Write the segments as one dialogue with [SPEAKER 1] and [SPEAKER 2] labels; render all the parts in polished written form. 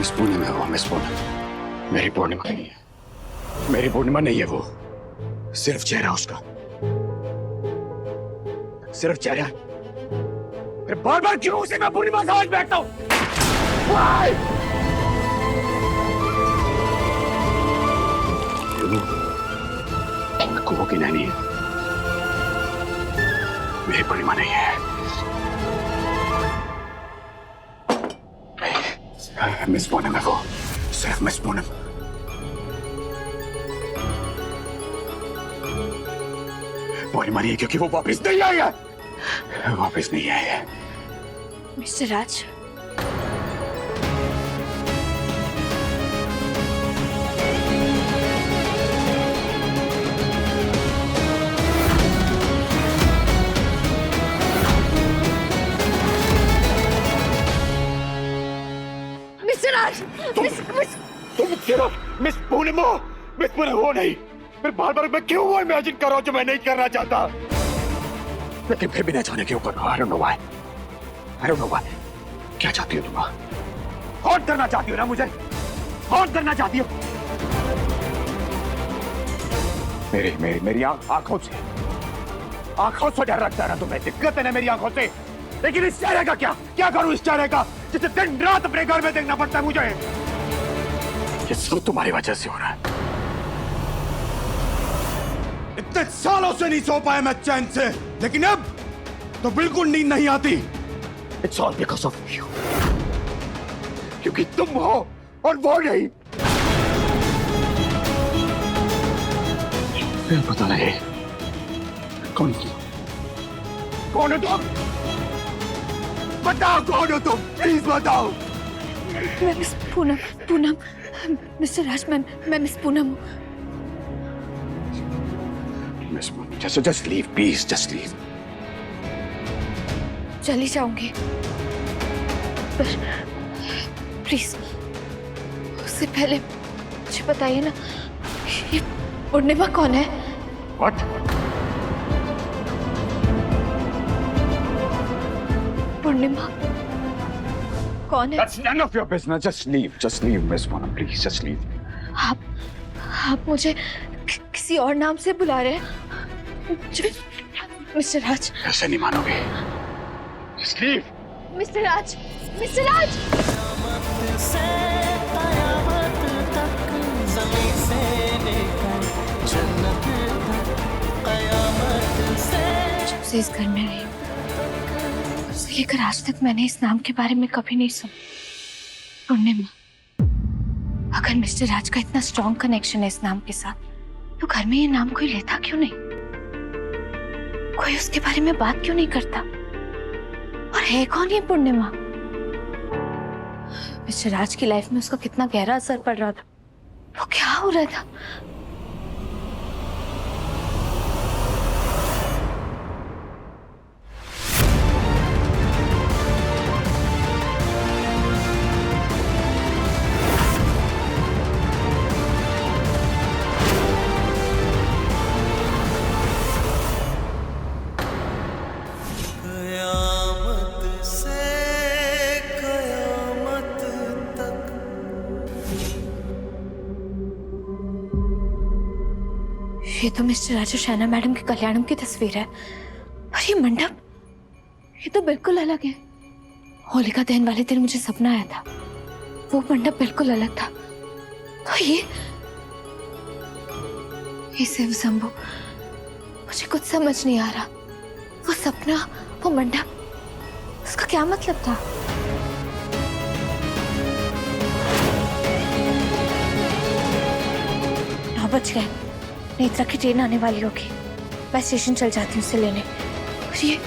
[SPEAKER 1] Miss पूर्णिमा है वो, miss पूर्णिमा। मेरी पूर्णिमा नहीं है, मेरी पूर्णिमा नहीं है वो। सिर्फ चेहरा उसका, सिर्फ चेहरा। फिर बार बार क्यों उसे मैं पूर्णिमा समझ बैठता हूं? वो की नहीं है, मेरी पूर्णिमा नहीं है। मिस पूनम है वो, सिर्फ मिस पूनम। पूर्णिमा नहीं है क्योंकि वो वापस नहीं आई है, वापस नहीं आई है।
[SPEAKER 2] मिस्टर राज,
[SPEAKER 1] मिस पूर्णिमा, मिस पूनम हो नहीं। फिर बार बार मैं क्यों वो इमेजिन कर रहा हूं जो मैं नहीं करना चाहता, लेकिन फिर भी न जाने क्यों कर रहा हूं। I don't know why. I don't know why. क्या चाहती हो तुम? हॉन्ट करना चाहती हो ना मुझे? हॉन्ट करना चाहती हो? मेरी आंखों से डर लगता है ना तुम्हें? दिक्कत है ना मेरी आंखों से। लेकिन इस चेहरे का क्या करूं इस चेहरे का, जिसे दिन रात अपने घर में देखना पड़ता है मुझे? ये सब तुम्हारी वजह से हो रहा है।
[SPEAKER 3] इतने सालों से नहीं सो पाया मैं चैन से, लेकिन अब तो बिल्कुल नींद नहीं आती।
[SPEAKER 1] It's all because of you. क्योंकि तुम हो और वो नहीं। पता नहीं कौन हो तुम? बताओ कौन हो तुम, प्लीज बताओ।
[SPEAKER 2] मैं मिस पूनम, मिस्टर राज, मैं मिस पूनम हूँ।
[SPEAKER 1] Miss Poonam, just leave, please, just leave.
[SPEAKER 2] चली जाऊंगी, पर प्लीज उससे पहले मुझे बताइए ना, ये पूर्णिमा कौन है?
[SPEAKER 1] What?
[SPEAKER 2] पूर्णिमा कौन है?
[SPEAKER 1] That's none of your business. Just leave, Miss Poonam, please, just leave.
[SPEAKER 2] आप मुझे किसी और नाम से बुला रहे हैं? मिस्टर राज,
[SPEAKER 1] ऐसे नहीं मानोगे। Just leave.
[SPEAKER 2] मिस्टर राज, मिस्टर राज! जब से इस घर में रही हूँ, उससे लेकर आज तक मैंने इस नाम के बारे में कभी नहीं सुना। पूर्णिमा। अगर मिस्टर राज का इतना स्ट्रॉन्ग कनेक्शन है इस नाम के साथ, तो घर में ये नाम कोई लेता क्यों नहीं? कोई उसके बारे में बात क्यों नहीं करता? और है कौन ये पूर्णिमा? मिस्टर राज की लाइफ में उसका कितना गहरा असर पड़ रहा था, वो क्या हो रहा था? ये तो मिस्टर राज और शैना मैडम के कल्याणम की तस्वीर है, और ये मंडप, ये तो बिल्कुल अलग है। होलिका दहन वाले दिन मुझे सपना आया था, वो मंडप बिल्कुल अलग था। तो ये शिव शंभू, मुझे कुछ समझ नहीं आ रहा। वो सपना, वो मंडप, उसका क्या मतलब था? नौ बज गए, नेत्रा की ट्रेन आने वाली होगी। मैं स्टेशन चल जाती हूँ उसे लेने। और ये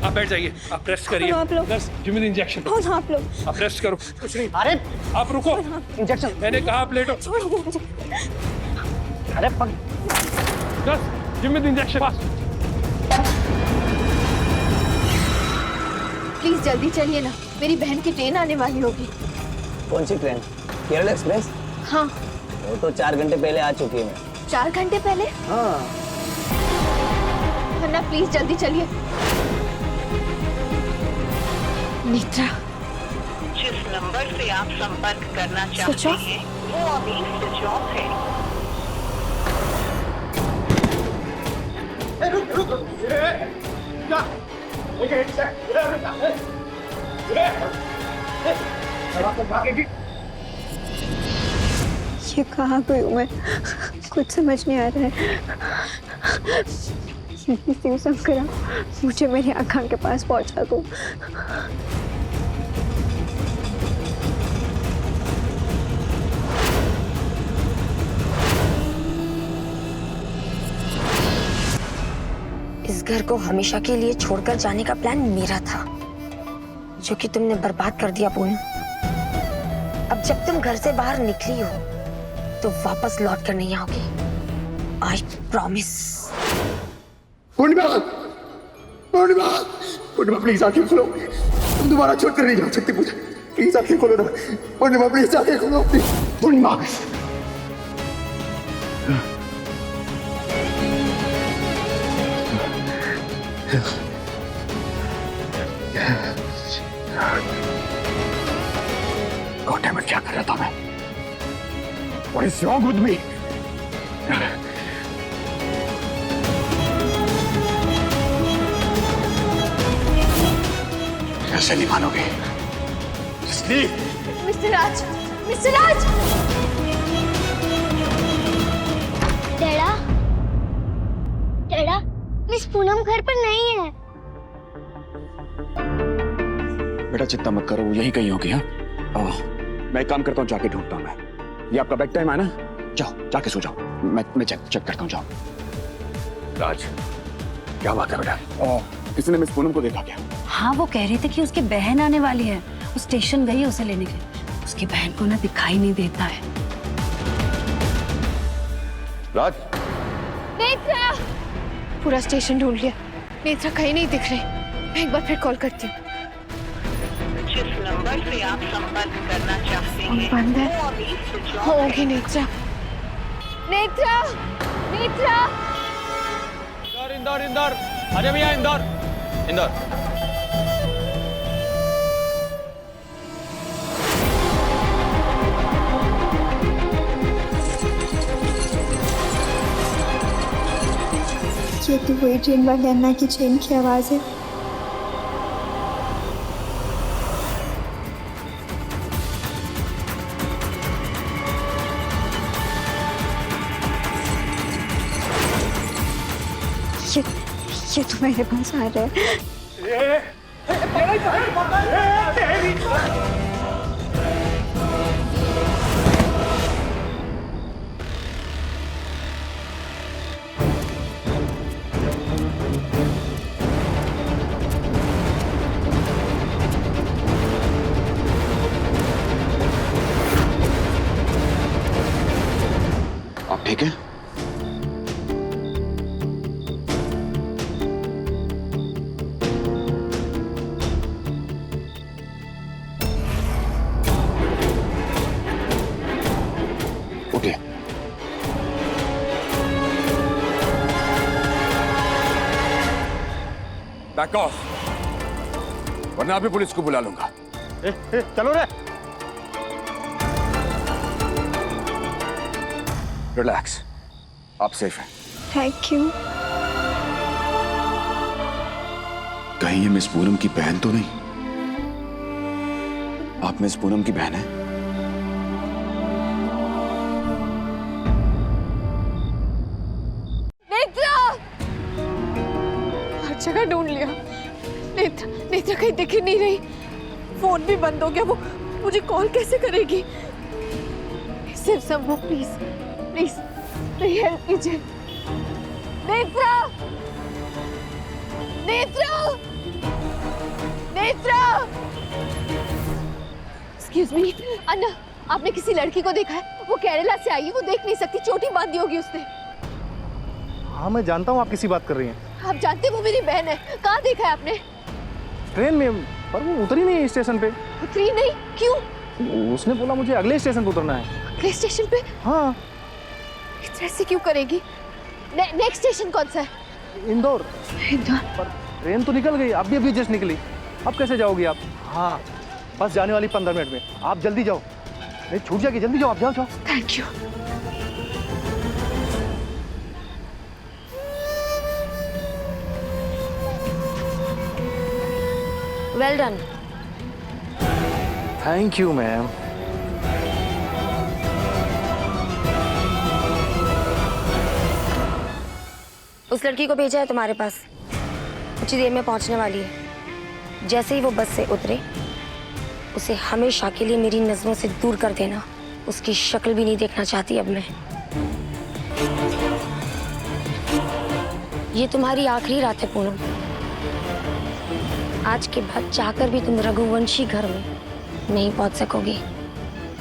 [SPEAKER 4] आप बैठ जाइए, आप रेस्ट करिए।
[SPEAKER 5] आप लोग
[SPEAKER 4] nurse, give me the injection.
[SPEAKER 5] आप लोग
[SPEAKER 4] आप रेस्ट करो। कुछ नहीं।
[SPEAKER 6] अरे
[SPEAKER 4] आप रुको।
[SPEAKER 6] इंजेक्शन
[SPEAKER 4] मैंने कहा आप लेटो।
[SPEAKER 5] छोड़ दो मुझे। अरे
[SPEAKER 4] Nurse, give me the injection fast.
[SPEAKER 2] Please जल्दी चलिए ना, मेरी बहन की ट्रेन आने वाली होगी।
[SPEAKER 5] कौन सी ट्रेन? केरल एक्सप्रेस?
[SPEAKER 2] हाँ।
[SPEAKER 5] वो तो 4 घंटे पहले आ चुकी है।
[SPEAKER 2] 4 घंटे पहले?
[SPEAKER 5] हाँ।
[SPEAKER 2] अन्ना प्लीज जल्दी चलिए। नेत्रा,
[SPEAKER 6] जिस नंबर से आप संपर्क करना
[SPEAKER 2] Switch
[SPEAKER 6] चाहते
[SPEAKER 2] off?
[SPEAKER 6] हैं वो अभी स्विच ऑफ है।
[SPEAKER 7] ये कहाँ गई हूँ मैं? कुछ समझ नहीं आ रहा है। शिव शंकरा, मुझे मेरी आँखों के पास पहुँचा दो।
[SPEAKER 8] इस घर को हमेशा के लिए छोड़कर जाने का प्लान मेरा था, जो कि तुमने बर्बाद कर दिया पूनम। अब जब तुम घर से बाहर निकली हो तो वापस लौट कर नहीं आओगी। I promise.
[SPEAKER 1] Purnima, Purnima, Purnima please आंखें खोलो। तुम दोबारा छोड़ कर नहीं जा सकती मुझे। प्लीज आंखें खोलो ना। पूर्णिमा प्लीज आंखें खोलो। पूर्णिमा। God damn it, क्या कर रहा था मैं? What is wrong with me? कैसे नहीं मानोगे? इसलिए
[SPEAKER 2] मिस्टर राज, मिस्टर राज!
[SPEAKER 9] डैडा, डैडा, मिस पूनम घर पर नहीं है।
[SPEAKER 1] बेटा चिंता मत करो, वो यही कहीं होगी। हाँ, मैं एक काम करता हूँ, जाके ढूंढता हूँ मैं। ये आपका बेड टाइम है ना? जाओ, जाके सो जाओ। मैं चेक करता हूँ, जाओ। राज, क्या बात है बेटा? किसी ने मिस पूनम को देखा क्या?
[SPEAKER 10] हाँ, वो कह रही थी कि उसकी बहन आने वाली है। वो स्टेशन गई उसे लेने के लिए। उसकी बहन को ना दिखाई नहीं देता है।
[SPEAKER 1] राज,
[SPEAKER 2] नेत्रा! पूरा स्टेशन ढूंढ लिया, नेत्रा कहीं नहीं दिख रही। मैं एक बार फिर कॉल करती हूँ।
[SPEAKER 6] जिस नंबर से आप संपर्क करना चाहते हैं
[SPEAKER 2] बंद है।
[SPEAKER 6] वो अभी स्विच ऑफ
[SPEAKER 2] होगी नेत्रा। नेत्रा! नेत्रा!
[SPEAKER 4] इंदौर, इंदौर, आजा भैया, इंदौर, इंदौर।
[SPEAKER 7] ये तो वही ट्रेन वाले अन्ना की ट्रेन की आवाज़ है। ये तो मेरे पास आ रहा है।
[SPEAKER 1] आप ठीक है? उठिए। बैक ऑफ, वरना अभी पुलिस को बुला लूंगा। चलो रे। रिलैक्स, आप सेफ हैं।
[SPEAKER 7] Thank you.
[SPEAKER 1] कहीं ये मिस पूनम की बहन तो नहीं? आप मिस पूनम की बहन हैं?
[SPEAKER 2] नेत्रा! हर जगह ढूंढ लिया, नेत्रा, नेत्रा कहीं दिख ही नहीं रही। फोन भी बंद हो गया। वो मुझे कॉल कैसे करेगी? सिर्फ संभव, प्लीज प्लीज मेरी हेल्प कीजिए। नेत्रा! नेत्रा! नेत्रा! एक्सक्यूज मी, अन्ना, आपने किसी लड़की को देखा है? वो केरला से आई है, वो देख नहीं सकती, चोटी बांधी होगी उसने।
[SPEAKER 11] हाँ मैं जानता हूँ आप किसी बात कर रही हैं।
[SPEAKER 2] आप जानते वो मेरी बहन है। कहाँ देखा है आपने?
[SPEAKER 11] ट्रेन में, पर वो उतरी नहीं स्टेशन पे।
[SPEAKER 2] उतरी नहीं? क्यों?
[SPEAKER 11] उसने बोला मुझे अगले स्टेशन पे उतरना है।
[SPEAKER 2] अगले स्टेशन पे?
[SPEAKER 11] हाँ।
[SPEAKER 2] इस तरह से क्यों करेगी? नेक्स्ट स्टेशन कौन सा है?
[SPEAKER 11] इंदौर।
[SPEAKER 2] इंदौर?
[SPEAKER 11] पर ट्रेन तो निकल गई, अभी अभी जस्ट निकली। अब कैसे जाओगी आप? हाँ बस जाने वाली 15 मिनट में, आप जल्दी जाओ, नहीं छूट जाएगी, जल्दी जाओ, आप जाओ जाओ।
[SPEAKER 2] Thank you.
[SPEAKER 8] Well done.
[SPEAKER 11] Thank you ma'am.
[SPEAKER 8] उस लड़की को भेजा है तुम्हारे पास, कुछ ही देर में पहुंचने वाली है। जैसे ही वो बस से उतरे, उसे हमेशा के लिए मेरी नजरों से दूर कर देना। उसकी शक्ल भी नहीं देखना चाहती अब मैं। ये तुम्हारी आखिरी रात है पूनम। आज के बाद चाहकर भी तुम रघुवंशी घर में नहीं पहुंच सकोगी,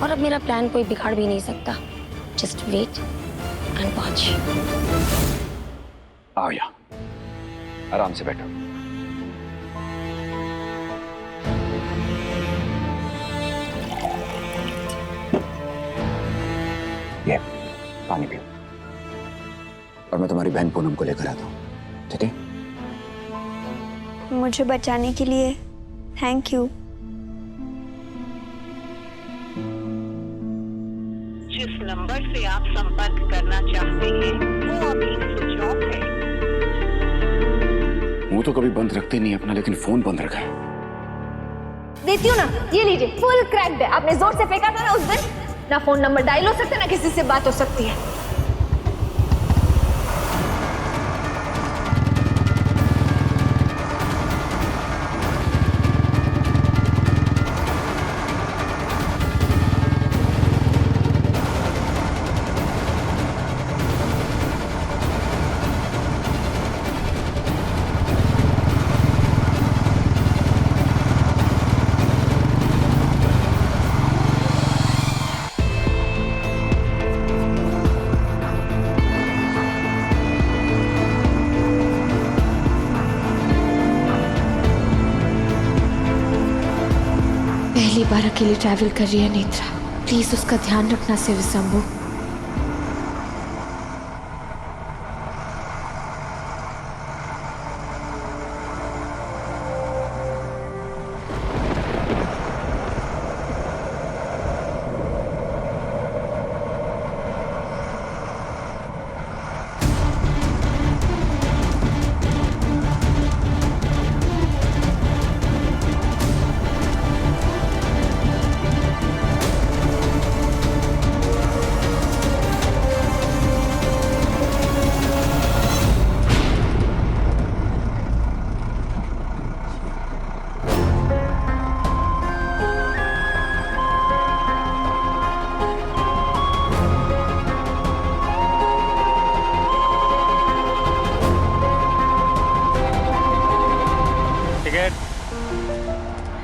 [SPEAKER 8] और अब मेरा प्लान कोई बिगाड़ भी नहीं सकता। Just wait and watch.
[SPEAKER 1] आओ यहाँ, आराम से बैठो। ये पानी पियो, और मैं तुम्हारी बहन पूनम को लेकर आता हूँ, ठीक है?
[SPEAKER 9] मुझे बचाने के लिए थैंक यू।
[SPEAKER 6] जिस नंबर से आप संपर्क करना चाहते हैं वो अभी स्विच ऑफ है।
[SPEAKER 1] मुंह तो कभी बंद रखते नहीं अपना, लेकिन फोन बंद रखा है।
[SPEAKER 2] देती हूँ ना, ये लीजिए, फुल क्रैक्ड है। आपने जोर से फेंका था ना उस दिन, ना फोन नंबर डायल हो सकता, ना किसी से बात हो सकती है। पहली बार अकेली ट्रैवल कर रही है नेत्रा, प्लीज उसका ध्यान रखना शिवशंभु।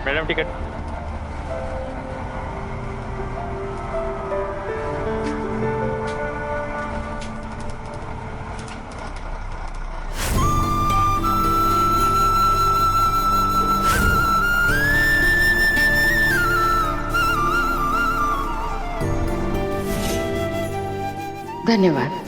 [SPEAKER 4] Madam ticket.
[SPEAKER 10] धन्यवाद।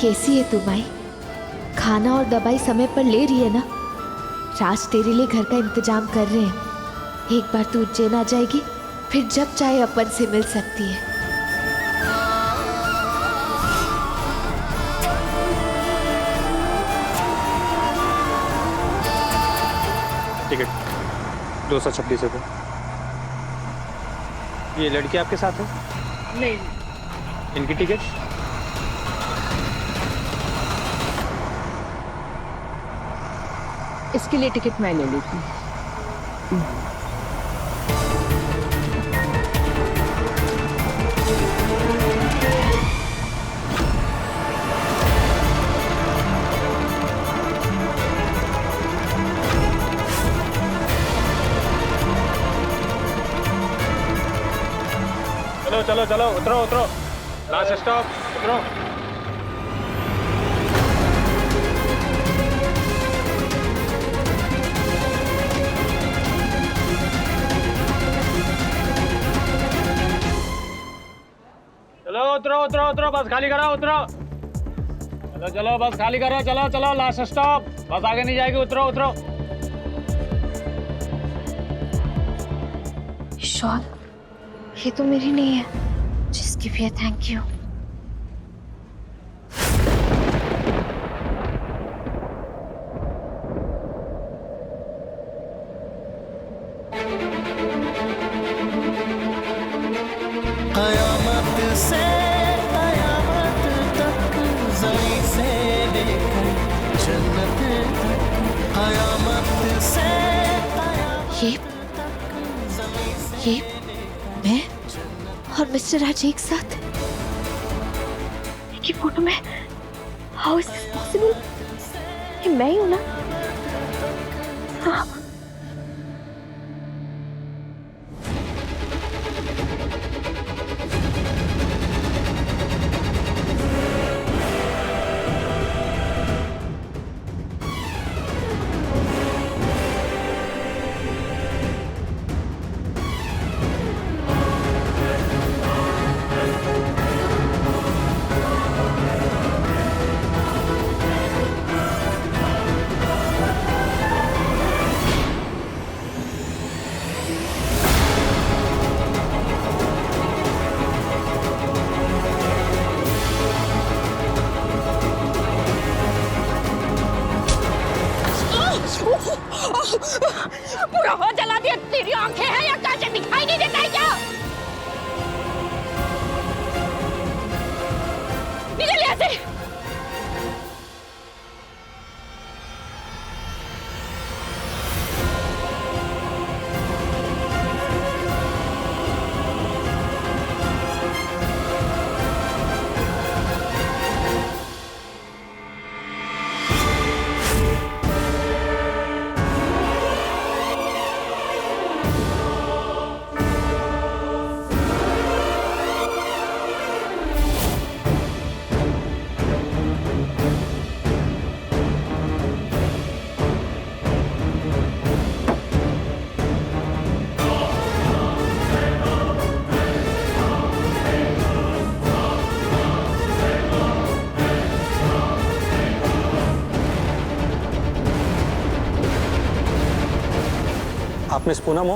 [SPEAKER 2] कैसी है तू माई? खाना और दवाई समय पर ले रही है ना? राज तेरे लिए घर का इंतजाम कर रहे हैं। एक बार तू उज्जैन आ जाएगी, फिर जब चाहे अपन से मिल सकती है।
[SPEAKER 11] टिकट 226 रुपये। ये लड़की आपके साथ है?
[SPEAKER 10] नहीं।
[SPEAKER 11] इनकी टिकट?
[SPEAKER 10] इसके लिए टिकट मैं ले लेती हूँ।
[SPEAKER 4] चलो चलो चलो उतरो उतरो, लास्ट स्टॉप, उतरो। चलो उतरो उतरो उतरो, बस खाली करो, उतरो। चलो चलो बस खाली करो, चलो चलो लास्ट स्टॉप, बस आगे नहीं जाएगी, उतरो उतरो।
[SPEAKER 2] शॉल ये तो मेरी नहीं है। जिसकी भी है थैंक यू।
[SPEAKER 12] कयामत से कयामत तक, ज़मीं से लेकर जन्नत तक, कयामत से
[SPEAKER 2] ये मैं और मिस्टर राज एक साथ एक ही फोटो में। How is this possible? ये मैं ही हूं ना? हाँ।
[SPEAKER 8] पूरा हो जला दिया। तेरी आंखें हैं या कांच दिखाई नहीं देता है क्या? निकल यहाँ से।
[SPEAKER 11] आप मिस पूनम हो?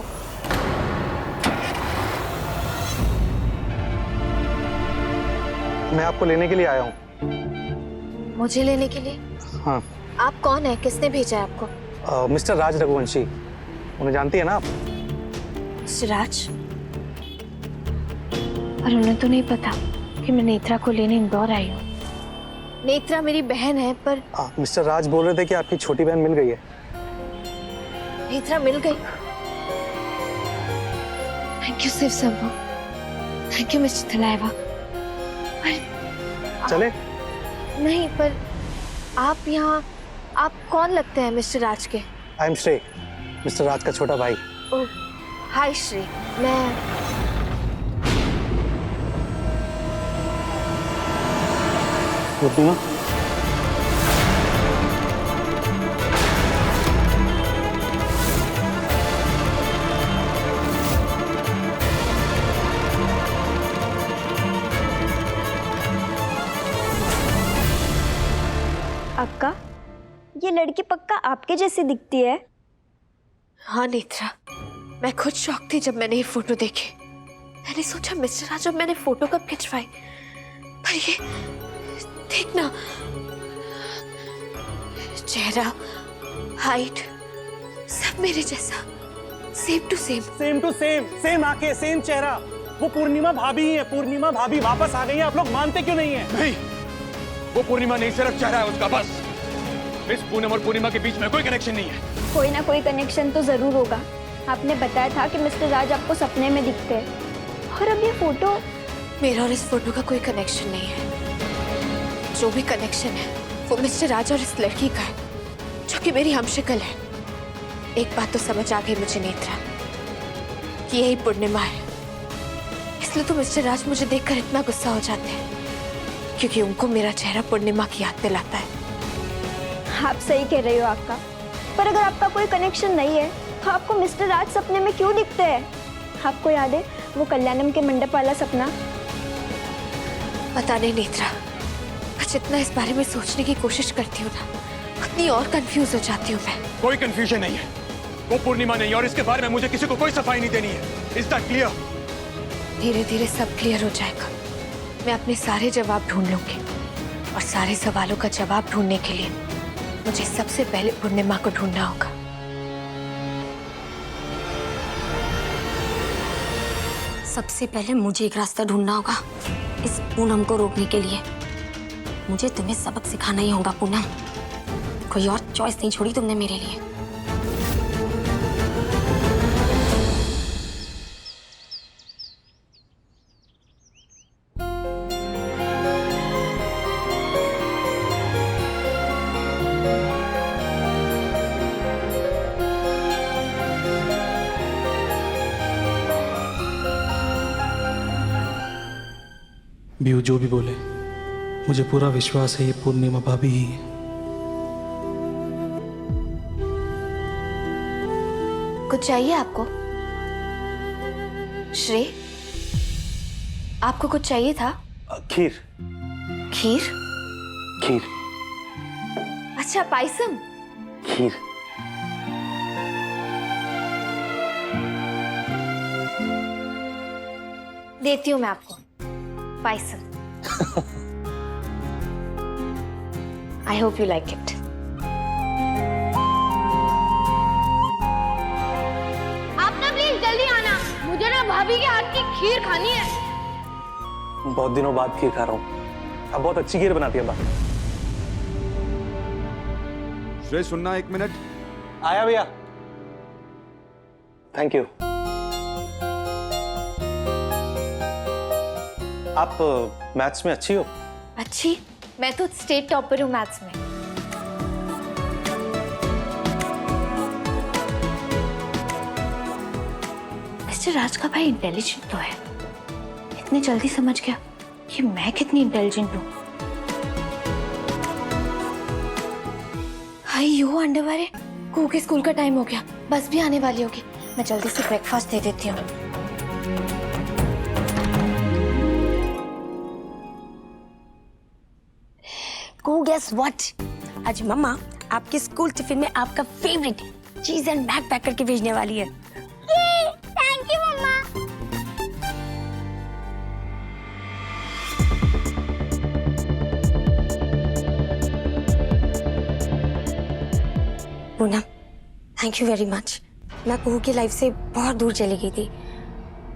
[SPEAKER 11] मैं आपको लेने के लिए आया हूँ।
[SPEAKER 2] मुझे लेने के लिए?
[SPEAKER 11] हाँ।
[SPEAKER 2] आप कौन है? किसने भेजा है आपको?
[SPEAKER 11] मिस्टर राज रघुवंशी, उन्हें जानती है ना आप?
[SPEAKER 2] मिस्टर राज? पर उन्हें तो नहीं पता कि मैं नेत्रा को लेने इंदौर आई हूँ। नेत्रा मेरी बहन है पर
[SPEAKER 11] मिस्टर राज बोल रहे थे कि आपकी छोटी बहन मिल गई है।
[SPEAKER 2] नेत्रा मिल गई? Thank you Shiv Shambhu, thank you mister Thalaiva.
[SPEAKER 11] चले?
[SPEAKER 2] नहीं, पर आप यहाँ, आप कौन लगते हैं मिस्टर राज के?
[SPEAKER 11] आई एम श्री, मिस्टर राज का छोटा भाई।
[SPEAKER 2] ओह, हाय श्री। मैं
[SPEAKER 11] रुकूंगा।
[SPEAKER 9] अक्का, ये लड़की पक्का आपके जैसी दिखती है।
[SPEAKER 2] हाँ नेत्रा, मैं खुद शॉक थी जब मैंने ये फोटो देखी। मैंने सोचा मिस्टर राज, मैंने फोटो कब खिंचवाई, पर ये देखना, चेहरा, हाइट, सब मेरे जैसा, same to same.
[SPEAKER 11] Same to same, same आंखें, सेम चेहरा। वो पूर्णिमा भाभी ही है। पूर्णिमा भाभी वापस आ गई है। आप लोग मानते क्यों नहीं है?
[SPEAKER 1] नहीं, वो पूर्णिमा नहीं, सिर्फ चेहरा है उसका, बस। इस पूनम और पूर्णिमा के बीच में कोई कनेक्शन नहीं है।
[SPEAKER 9] कोई ना कोई कनेक्शन तो जरूर होगा। आपने बताया था कि मिस्टर राज आपको सपने में दिखते हैं, और अब ये फोटो।
[SPEAKER 2] मेरा और इस फोटो का कोई कनेक्शन नहीं है। जो भी कनेक्शन है वो मिस्टर राज और इस लड़की का है, जो कि मेरी हमशक्ल है। एक बात तो समझ आ गई मुझे नेत्रा, कि यही पूर्णिमा है, इसलिए तो मिस्टर राज मुझे देखकर इतना गुस्सा हो जाते हैं, क्योंकि उनको मेरा चेहरा पूर्णिमा की याद दिलाता है।
[SPEAKER 9] आप सही कह रही हो आका, पर अगर आपका कोई कनेक्शन नहीं है तो आपको मिस्टर राज सपने में क्यों दिखते हैं? आपको याद है वो कल्याणम के मंडप वाला सपना?
[SPEAKER 2] पता नहीं नेत्रा, मैं जितना इस बारे में सोचने की कोशिश करती हूँ ना, उतनी और कंफ्यूज हो जाती हूँ मैं।
[SPEAKER 1] कोई कंफ्यूजन नहीं है, वो पूर्णिमा नहीं, और इसके बारे में मुझे किसी को कोई सफाई नहीं देनी है। Is that clear?
[SPEAKER 2] धीरे धीरे सब क्लियर हो जाएगा। मैं अपने सारे जवाब ढूंढ लूंगी, और सारे सवालों का जवाब ढूंढने के लिए मुझे सबसे पहले पूर्णिमा को ढूंढना होगा।
[SPEAKER 8] सबसे पहले मुझे एक रास्ता ढूंढना होगा इस पूनम को रोकने के लिए। मुझे तुम्हें सबक सिखाना ही होगा पूनम, कोई और चॉइस नहीं छोड़ी तुमने मेरे लिए।
[SPEAKER 12] बीयू जो भी बोले, मुझे पूरा विश्वास है ये पूर्णिमा भाभी ही है।
[SPEAKER 2] कुछ चाहिए आपको? श्रेय, आपको कुछ चाहिए था?
[SPEAKER 11] खीर।
[SPEAKER 2] खीर?
[SPEAKER 11] खीर।
[SPEAKER 2] अच्छा, पायसम?
[SPEAKER 11] खीर।
[SPEAKER 2] देती हूँ मैं आपको payasam. I hope you like it.
[SPEAKER 9] आप ना प्लीज जल्दी आना, मुझे ना भाभी के हाथ की खीर खानी है।
[SPEAKER 11] बहुत दिनों बाद खीर खा रहा हूँ। अब बहुत अच्छी खीर बनाती है बा।
[SPEAKER 3] श्रेय सुनना, एक मिनट।
[SPEAKER 11] आया भैया। Thank you. आप मैथ्स में अच्छी हो?
[SPEAKER 2] अच्छी? मैं तो स्टेट टॉपर हूँ मैथ्स में। मिस्टर राज का भाई इंटेलिजेंट तो है, इतनी जल्दी समझ गया कि मैं कितनी इंटेलिजेंट हूँ। यो अंडरवारे, कुहू के स्कूल का टाइम हो गया, बस भी आने वाली होगी। मैं जल्दी से ब्रेकफास्ट दे देती हूँ।
[SPEAKER 8] Go guess what? आज मम्मा आपके स्कूल टिफिन में आपका फेवरेट चीज एंड मैक पैक करके भेजने वाली है।
[SPEAKER 9] थैंक यू मम्मा।
[SPEAKER 8] Poonam, thank you very much. मैं कुहू की लाइफ से बहुत दूर चली गई थी।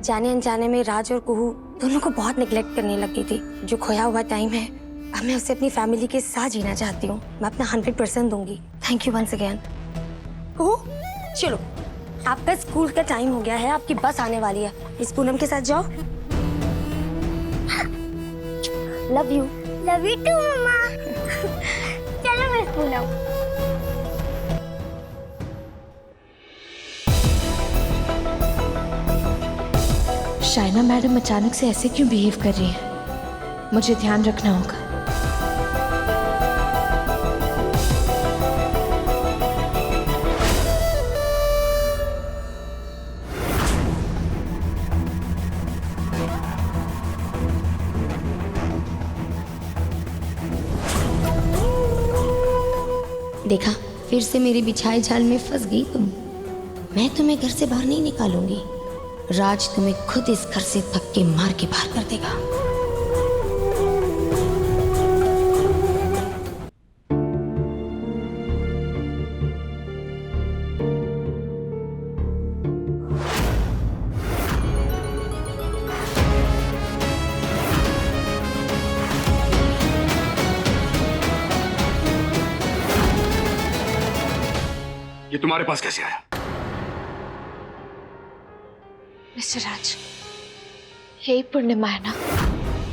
[SPEAKER 8] जाने अनजाने में राज और कुहू दोनों को बहुत निग्लेक्ट करने लग गई थी। जो खोया हुआ टाइम है, अब मैं उसे अपनी फैमिली के साथ जीना चाहती हूँ। मैं अपना 100% दूंगी। Thank you once again. Kuhu, चलो, आपका स्कूल का टाइम हो गया है, आपकी बस आने वाली है। इस पूनम के साथ जाओ। Love you.
[SPEAKER 9] Love you too mama. चलो मिस पूनम।
[SPEAKER 2] शाइना मैडम अचानक से ऐसे क्यों बिहेव कर रही है? मुझे ध्यान रखना होगा।
[SPEAKER 8] देखा, फिर से मेरी बिछाए जाल में फंस गई तुम। मैं तुम्हें घर से बाहर नहीं निकालूंगी। राज तुम्हें खुद इस घर से धक्के मार के बाहर कर देगा।
[SPEAKER 1] ये तुम्हारे पास कैसे आया?
[SPEAKER 2] मिस्टर राज, यही पूर्णिमा है ना?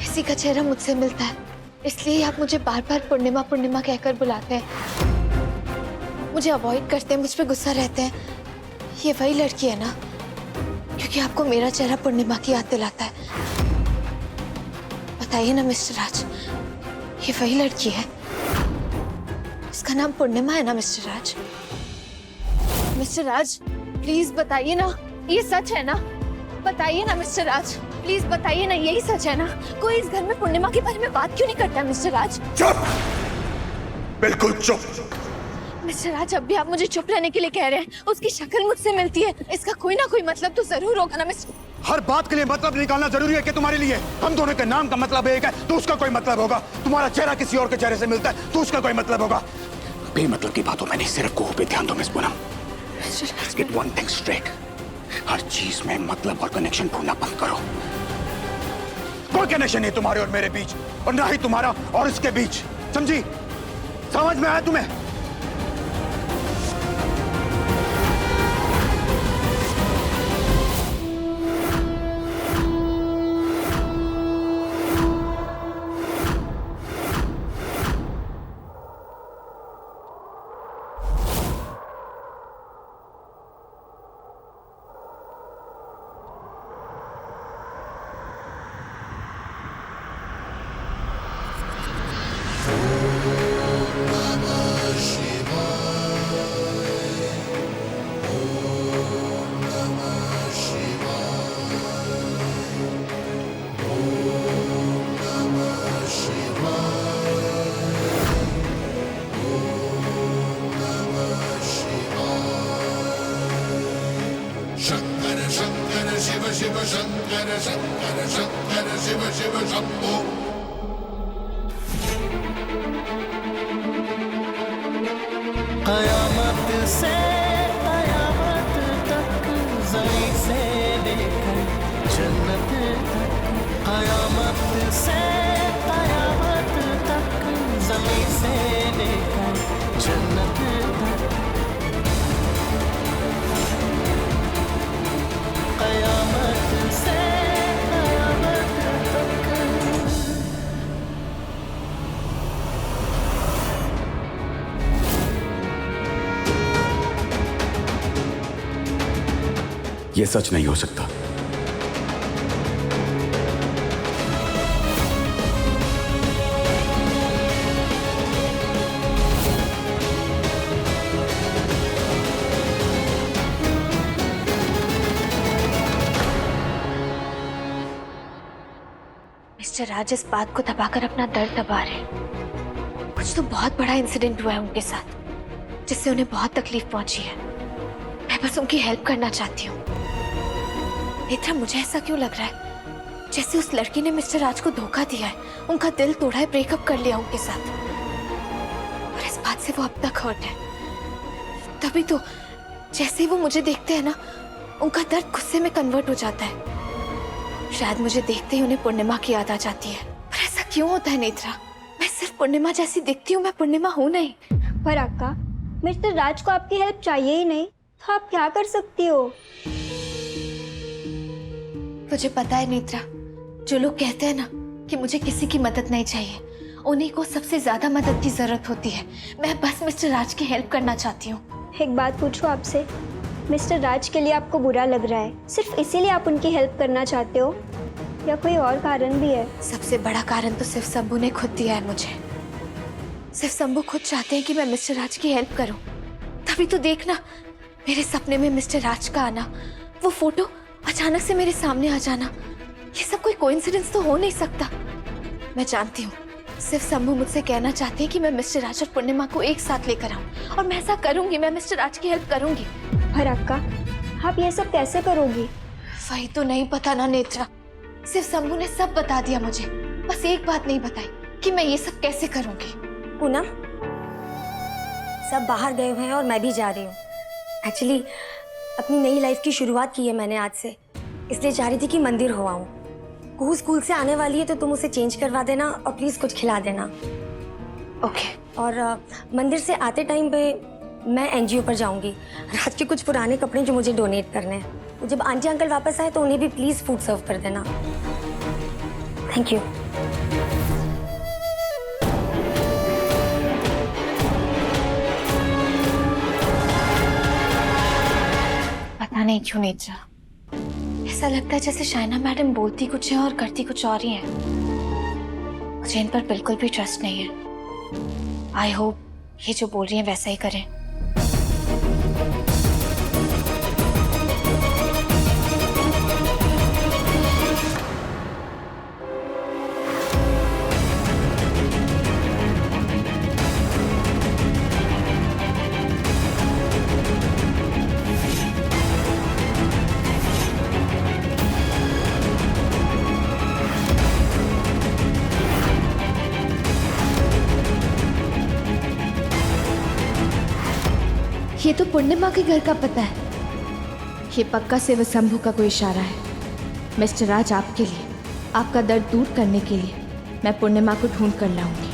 [SPEAKER 2] इसी का चेहरा मुझसे मिलता है, इसलिए आप मुझे बार बार पूर्णिमा पूर्णिमा कहकर बुलाते हैं, मुझे अवॉइड करते हैं, मुझ पे गुस्सा रहते हैं। ये वही लड़की है ना क्योंकि आपको मेरा चेहरा पूर्णिमा की याद दिलाता है। बताइए ना मिस्टर राज, ये वही लड़की है? इसका नाम पूर्णिमा है ना mister Raj? Mister Raj please बताइए ना, ये सच है ना? बताइए ना मिस्टर राज, प्लीज बताइए ना, यही सच है ना? कोई इस घर में पूर्णिमा के बारे में बात क्यों नहीं करता मिस्टर राज?
[SPEAKER 3] चुप, बिल्कुल चुप।
[SPEAKER 2] मिस्टर राज अब भी आप मुझे चुप रहने के लिए कह रहे हैं? उसकी शक्ल मुझसे मिलती है, इसका कोई ना कोई मतलब तो जरूर होगा ना मिस्टर।
[SPEAKER 3] हर बात के लिए मतलब निकालना जरूरी है कि तुम्हारे लिए? हम दोनों के नाम का मतलब एक है तो उसका कोई मतलब होगा। तुम्हारा चेहरा किसी और के चेहरे से मिलता है तो उसका कोई मतलब होगा। बेमतलब की बातों में नहीं, सिर्फ को पे ध्यान दो miss Poonam. Get one thing straight, हर चीज में मतलब और कनेक्शन ढूंढना बंद करो। कोई कनेक्शन नहीं तुम्हारे और मेरे बीच, और ना ही तुम्हारा और इसके बीच, समझी? समझ में आया तुम्हें?
[SPEAKER 13] कयामत से कयामत तक, ज़मीं से लेकर जन्नत तक। कयामत से कयामत तक, ज़मीं से लेकर जन्नत तक। कयामत से कयामत तक।
[SPEAKER 3] ये सच नहीं हो सकता।
[SPEAKER 2] मिस्टर राज इस बात को दबाकर अपना दर्द दबा रहे हैं। कुछ तो बहुत बड़ा इंसिडेंट हुआ है उनके साथ, जिससे उन्हें बहुत तकलीफ पहुंची है। मैं बस उनकी हेल्प करना चाहती हूँ। नेत्रा, मुझे ऐसा क्यों लग रहा है जैसे उस लड़की ने मिस्टर राज को धोखा दिया है, उनका दिल तोड़ा है, ब्रेकअप कर लिया उनके साथ, और इस बात से वो अब तक हर्ट है। तभी तो जैसे ही वो मुझे देखते हैं ना, उनका दर्द गुस्से में कन्वर्ट हो जाता है। शायद मुझे देखते ही उन्हें पूर्णिमा की याद आ जाती है। पर ऐसा क्यों होता है नेत्रा? मैं सिर्फ पूर्णिमा जैसी दिखती हूँ, मैं पूर्णिमा हूँ नहीं।
[SPEAKER 9] पर अक्का, मिस्टर राज को आपकी हेल्प चाहिए ही नहीं, तो आप क्या कर सकती हो?
[SPEAKER 2] मुझे पता है नेत्रा, जो लोग कहते हैं ना कि मुझे किसी की मदद नहीं चाहिए, उन्हीं को सबसे ज्यादा मदद की जरूरत होती है। मैं बस मिस्टर राज की हेल्प करना चाहती हूँ।
[SPEAKER 9] एक बात पूछूं आपसे, मिस्टर राज के लिए आपको बुरा लग रहा है, सिर्फ इसीलिए आप उनकी हेल्प करना चाहते हो, या कोई और कारण भी है?
[SPEAKER 2] सबसे बड़ा कारण तो सिर्फ शंभू ने खुद दिया है मुझे। सिर्फ शंभू खुद चाहते हैं कि मैं मिस्टर राज की हेल्प करूं। तभी तो देखना, मेरे सपने में मिस्टर राज का आना, वो फोटो अचानक से मेरे सामने आ जाना, ये सब कोई कोइंसिडेंस तो हो नहीं सकता। मैं जानती हूँ सिर्फ शंभू मुझसे कहना चाहते हैं कि मैं मिस्टर राज और पूर्णिमा को एक साथ लेकर आऊं, और मैं ऐसा करूंगी। मैं मिस्टर राज की हेल्प करूंगी।
[SPEAKER 9] पर अक्का, आप ये सब कैसे करोगी?
[SPEAKER 2] वही तो नहीं पता ना नेत्रा। सिर्फ शंभू ने सब बता दिया मुझे, बस एक बात नहीं बताई कि मैं ये सब कैसे करूंगी।
[SPEAKER 8] पूनम, सब बाहर गए हुए हैं और मैं भी जा रही हूँ। एक्चुअली अपनी नई लाइफ की शुरुआत की है मैंने आज से, इसलिए चाह रही थी कि मंदिर हो आऊँ। कुहू स्कूल से आने वाली है तो तुम उसे चेंज करवा देना और प्लीज कुछ खिला देना।
[SPEAKER 2] ओके।
[SPEAKER 8] और मंदिर से आते टाइम पे मैं एनजीओ पर जाऊंगी। राज के कुछ पुराने कपड़े जो मुझे डोनेट करने हैं, तो जब आंटी अंकल वापस आए तो उन्हें भी प्लीज फूड सर्व कर देना। Thank you.
[SPEAKER 2] पता नहीं क्यों नेत्रा, ऐसा लगता है जैसे शाइना मैडम बोलती कुछ है और करती कुछ और ही है। मुझे इन पर बिल्कुल भी ट्रस्ट नहीं है। आई होप ये जो बोल रही हैं वैसा ही करें। ये तो पूर्णिमा के घर का पता है। ये पक्का से शंभू का कोई इशारा है। मिस्टर राज, आपके लिए, आपका दर्द दूर करने के लिए मैं पूर्णिमा को ढूंढ कर लाऊंगी।